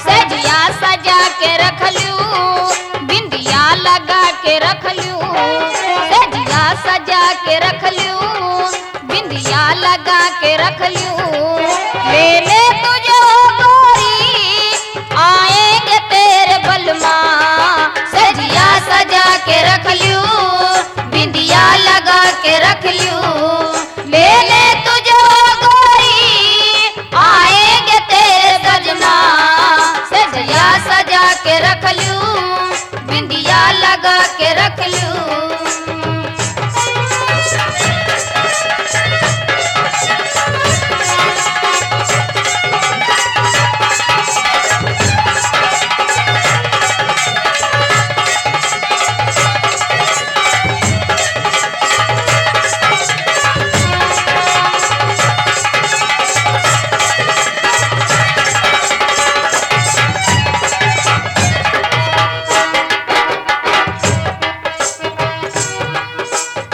सजिया सजा के रख लूं, बिंदिया लगा के रख लूं। सजिया सजा के रख लूं, बिंदिया लगा के रख लूं। ले ले तुझे गोरी, आएंगे तेरे बलमा। सजिया सजा के रख लूं, बिंदिया लगा के रख लूं। ले ले तुझे गोरी, आएंगे तेरे बलमा। सजिया सजा के रख लूं, बिंदिया लगा के रख लूं।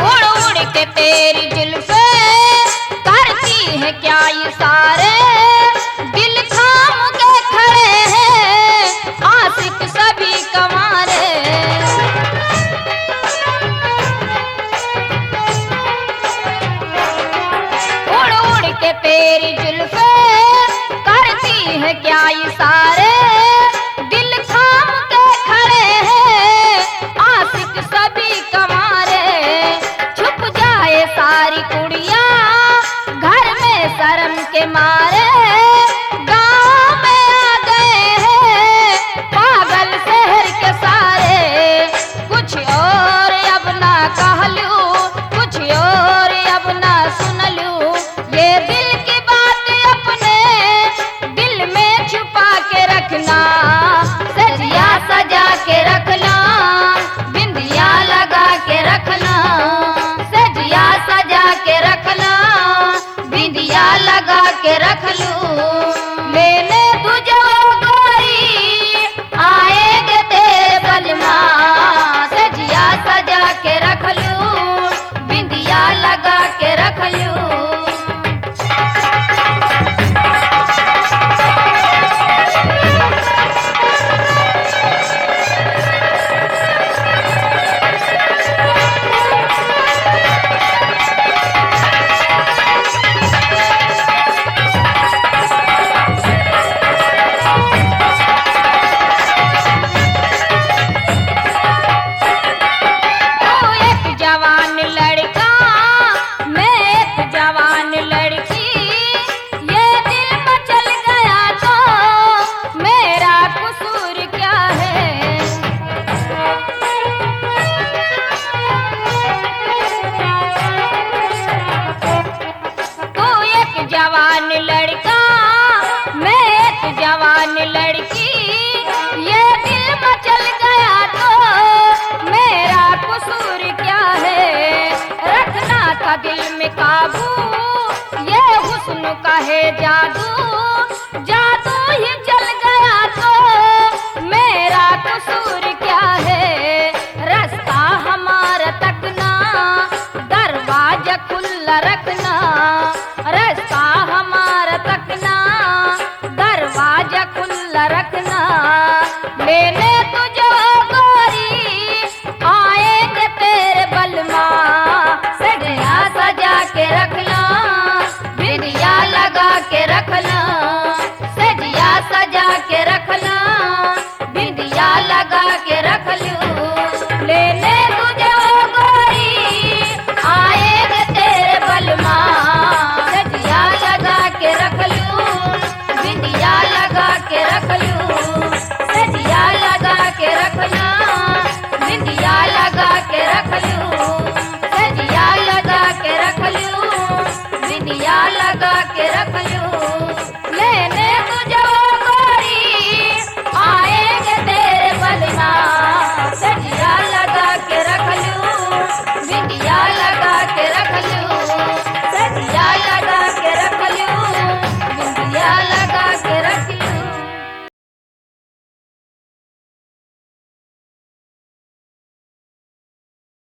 उड़ उड़ के तेरी जुल्फे करती है क्या इशारे। दिल थाम के खड़े हैं आशिक सभी कमारे। उड़ उड़ के तेरी जुल्फे करती है क्या इशारे। दिल थाम के खड़े हैं आशिक सभी कमारे। छुप जाए सारी कुड़ियां घर में शर्म के मारे। गाँव में आ गए हैं पागल शहर के सारे। कुछ और अब ना कह लूं, कुछ और अब ना सुन लूं। ये दिल की बात अपने दिल में छुपा के रखना। सजिया सजा के रखना, बिंदिया लगा के रखना। सजिया सजा के रखना, बिंदिया लगा के रख लूं। ले ले तुझे गोरी, आएंगे तेरे बलमा। सजिया सजा के रख लूं, बिंदिया लगा के रख लूं। तू एक जवान लड़का, मैं एक जवान लड़की। ये दिल मचल गया तो मेरा कसूर क्या है। तू एक जवान लड़का, मैं एक जवान लड़की। ये दिल मचल गया तो मेरा कसूर क्या है। रखना था दिल में काबू, ये हुस्न का है जादू।